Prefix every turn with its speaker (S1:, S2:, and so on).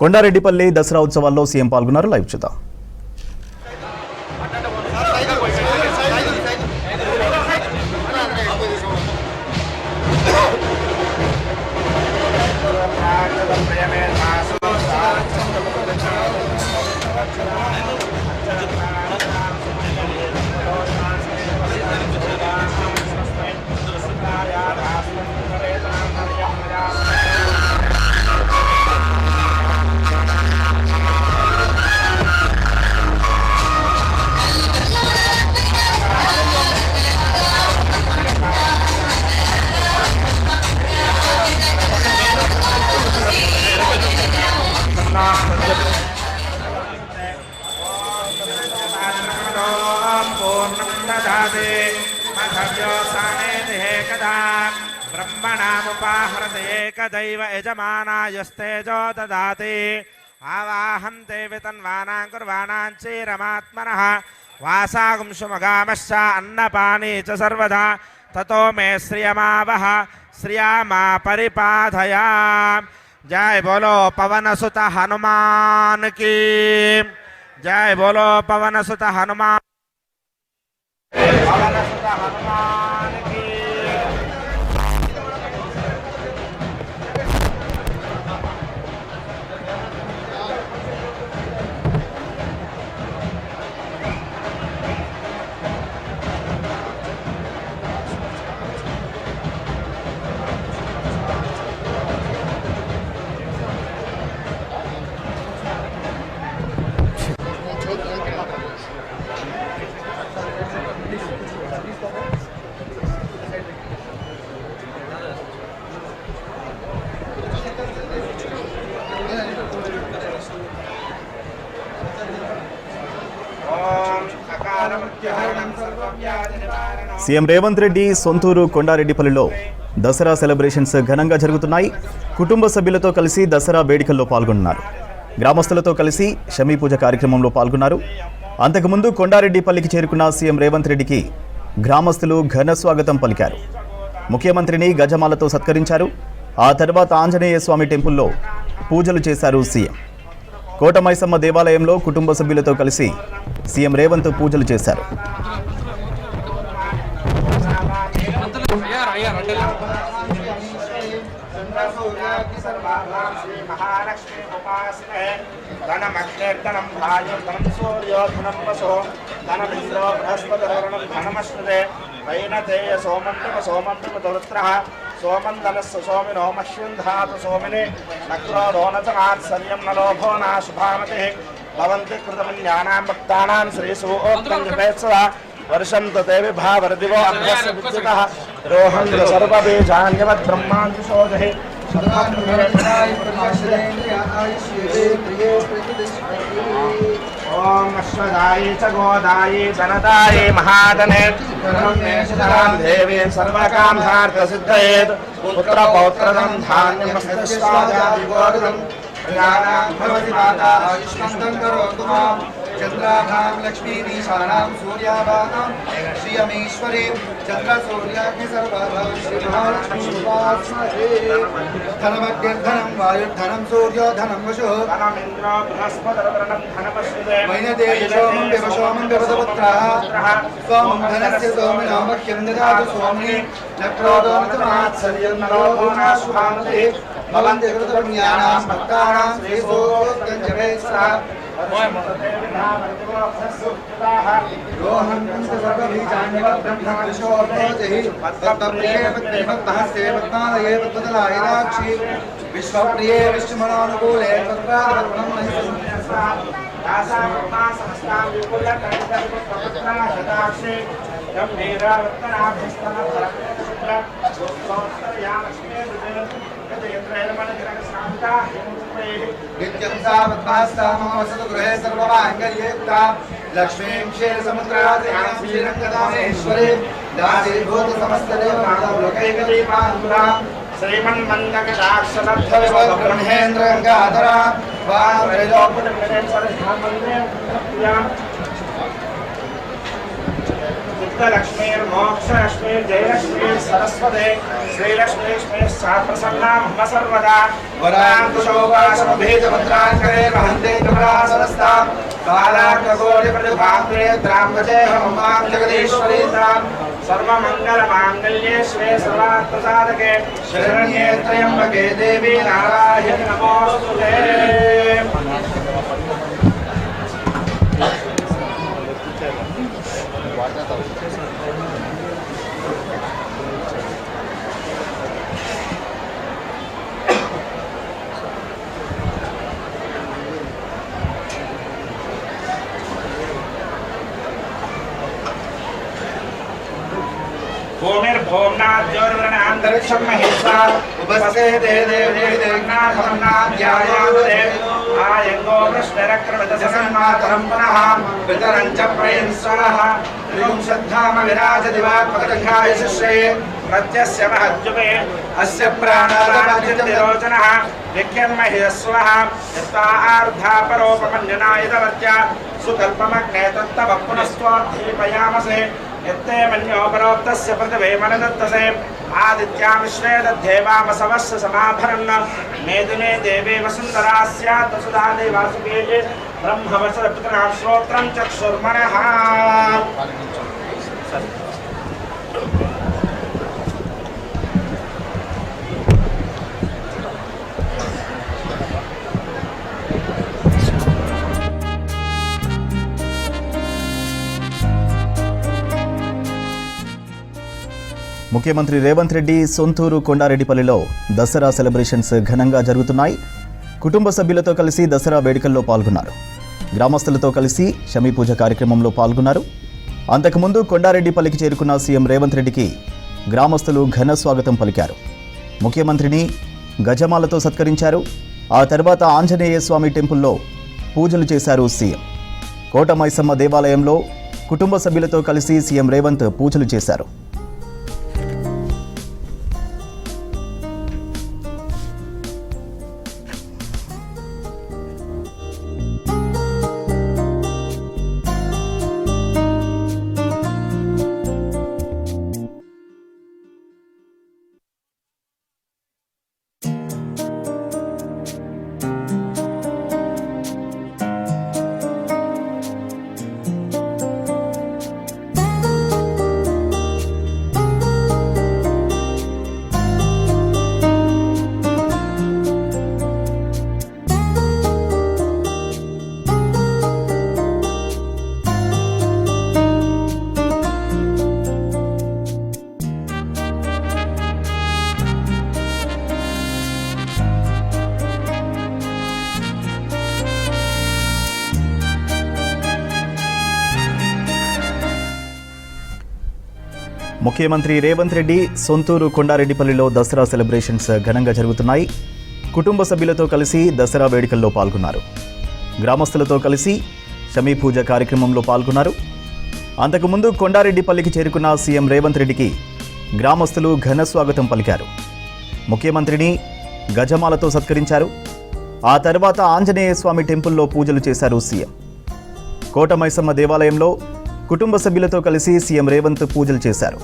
S1: కొండారెడ్డిపల్లి దసరా ఉత్సవాల్లో సీఎం పాల్గొన్నారు. లైవ్ చూద్దాం.
S2: ब्रह्मणामुपाहृतैकदैव यजमानायस्तेजो ददाति आवाहन्ते वितन्वानां कुर्वाणां चेरमात्मनः वासागुंशुमगामश्च अन्नपानी च सर्वदा ततो मे श्रियमावह श्रियामा परिपाधया। जय बोलो पवनसुत हनुमान की जय। बोलो पवनसुत हनुमान की।
S1: సీఎం రేవంత్ రెడ్డి సొంతూరు కొండారెడ్డిపల్లిలో దసరా సెలబ్రేషన్స్ ఘనంగా జరుగుతున్నాయి. కుటుంబ సభ్యులతో కలిసి దసరా వేడుకల్లో పాల్గొన్నారు. గ్రామస్తులతో కలిసి షమీ పూజ కార్యక్రమంలో పాల్గొన్నారు. అంతకుముందు కొండారెడ్డిపల్లికి చేరుకున్న సీఎం రేవంత్ రెడ్డికి గ్రామస్తులు ఘన స్వాగతం పలికారు. ముఖ్యమంత్రిని గజమాలతో సత్కరించారు. ఆ తర్వాత ఆంజనేయ స్వామి టెంపుల్లో పూజలు చేశారు సీఎం. కోటమైసమ్మ దేవాలయంలో కుటుంబ సభ్యులతో కలిసి సీఎం రేవంత్ పూజలు చేశారు.
S2: सोमंदलस्य सोमिनो मह्युन्धातु सोमिने नक्रोदोनचनात्सर्यं न लोभो नाशुभामतिः भवन्ति कृतमन्यानां भक्तानां श्रीसूक्तञ्जपेत्सदा वर्षन्तु ते विभावरदिवो अभ्यस्य विद्युतः रोहं सर्वबीजान्यवत् ब्रह्माण्डशोधे ओम अश्वदायी च गोदायी धनदायी महाधने देवी सर्वकामहार्थसिद्धये पुत्रपौत्रदं धान्यमस्तस्वादादिगोत्रं ज्ञानां भवति माता आयुष्मन्तं करोतु मां चन्द्राभां लक्ष्मीमीशानां सूर्याभां श्रियमीश्वरीं चन्द्रसूर्याग्नि सर्वाभां श्रीमहालक्ष्मीवास्महे धनमग्निर्धनं वायुर्धनं सूर्यो धनं वशुः धनमिन्द्रो बृहस्पतिर्धनं धनमश्विते वैनदेवी सोमं विवदपुत्राः सोमं धनस्य सोमिनो मह्यं ददातु सोमिनि नक्रोदोनचमात्सर्यं नरोहो नाशुभामतिः भवन्ति कृतपुण्यानां भक्तानां श्रीसूक्तञ्जपेत्सदा रोहं सर्वबीजान्यवद्ब्रह्मविशोभोजहि पद्मप्रिये पद्मभक्तहस्ते पद्मालये पद्मदलायदाक्षि विश्वप्रिये विष्णुमनोनुकूले तत्रादपद्मं महिषदाक्षि नित्यं सा पद्मास्ता मम वसतु गृहे सर्वमाङ्गल्ययुक्ता लक्ष्मीं क्षीरसमुद्राद्यां श्रीरङ्गदामेश्वरी दासीभूत समस्तदेवमालोकैकदीपान्पुरां श्रीमन्मन्दकटाक्षलब्धविभव ब्रह्मेन्द्रगङ्गाधरा वामरेजोपटमिदेश्वरधामन्दिरे
S3: शुद्धलक्ष्मीर्मोक्षलक्ष्मी जयलक्ष्मी सरस्वती श्रीलक्ष्मी प्रसन्ना मम सर्वदा
S2: वराङ्कुशोपासमभेदमुद्राङ्करे वहन्ते कमलासनस्तां कालाग्रगोरिप्रतिभान्त्रे द्राम्बजेहममां जगदीश्वरीतां सर्वमङ्गलमाङ्गल्ये शिवे सर्वार्थसाधके शरण्ये त्र्यम्बके देवी नारायणि नमोऽस्तुते। भूमिर्भूम्नाद्योर्वृणान्तरिक्षं महेश्वा उपस्थे देवदेवनाथमन्नाध्यायावदे आयङ्गो वृष्णिरक्रमदसन्मातरं पुनः पितरं च प्रयंस्वः त्रिंशद्धाम विराजदिवात्मकटङ्गाय शिश्रये प्रत्यस्य महद्युपे अस्य प्राणादाज्यतिरोचनः विख्यन्महिस्वः यत्वा आर्धापरोपमञ्जनायतवर्त्या सुकल्पमग्ने तत्तव पुनस्त्वाद्धीपयामसे यत्ते मन्योपरोक्तस्य पृथिवे मनदत्तसे आदित्यां विश्वे दद्धेवामसवस्य समाभरन् मेदिने देवे वसुन्धरा स्यात् वसुधा देवासुके ब्रह्मवसरपितॄणां श्रोत्रं चक्षुर्मनः।
S1: ముఖ్యమంత్రి రేవంత్ రెడ్డి సొంతూరు కొండారెడ్డిపల్లిలో దసరా సెలబ్రేషన్స్ ఘనంగా జరుగుతున్నాయి. కుటుంబ సభ్యులతో కలిసి దసరా వేడుకల్లో పాల్గొన్నారు. గ్రామస్తులతో కలిసి షమీ పూజ కార్యక్రమంలో పాల్గొన్నారు. అంతకుముందు కొండారెడ్డిపల్లికి చేరుకున్న సీఎం రేవంత్ రెడ్డికి గ్రామస్తులు ఘన స్వాగతం పలికారు. ముఖ్యమంత్రిని గజమాలతో సత్కరించారు. ఆ తర్వాత ఆంజనేయ స్వామి టెంపుల్లో పూజలు చేశారు సీఎం. కోట మైసమ్మ దేవాలయంలో కుటుంబ సభ్యులతో కలిసి సీఎం రేవంత్ పూజలు చేశారు. ముఖ్యమంత్రి రేవంత్ రెడ్డి సొంతూరు కొండారెడ్డిపల్లిలో దసరా సెలబ్రేషన్స్ ఘనంగా జరుగుతున్నాయి. కుటుంబ సభ్యులతో కలిసి దసరా వేడుకల్లో పాల్గొన్నారు. గ్రామస్తులతో కలిసి షమీ పూజ కార్యక్రమంలో పాల్గొన్నారు. అంతకుముందు కొండారెడ్డిపల్లికి చేరుకున్న సీఎం రేవంత్ రెడ్డికి గ్రామస్తులు ఘన స్వాగతం పలికారు. ముఖ్యమంత్రిని గజమాలతో సత్కరించారు. ఆ తర్వాత ఆంజనేయ స్వామి టెంపుల్లో పూజలు చేశారు సీఎం. కోట మైసమ్మ దేవాలయంలో కుటుంబ సభ్యులతో కలిసి సీఎం రేవంత్ పూజలు చేశారు.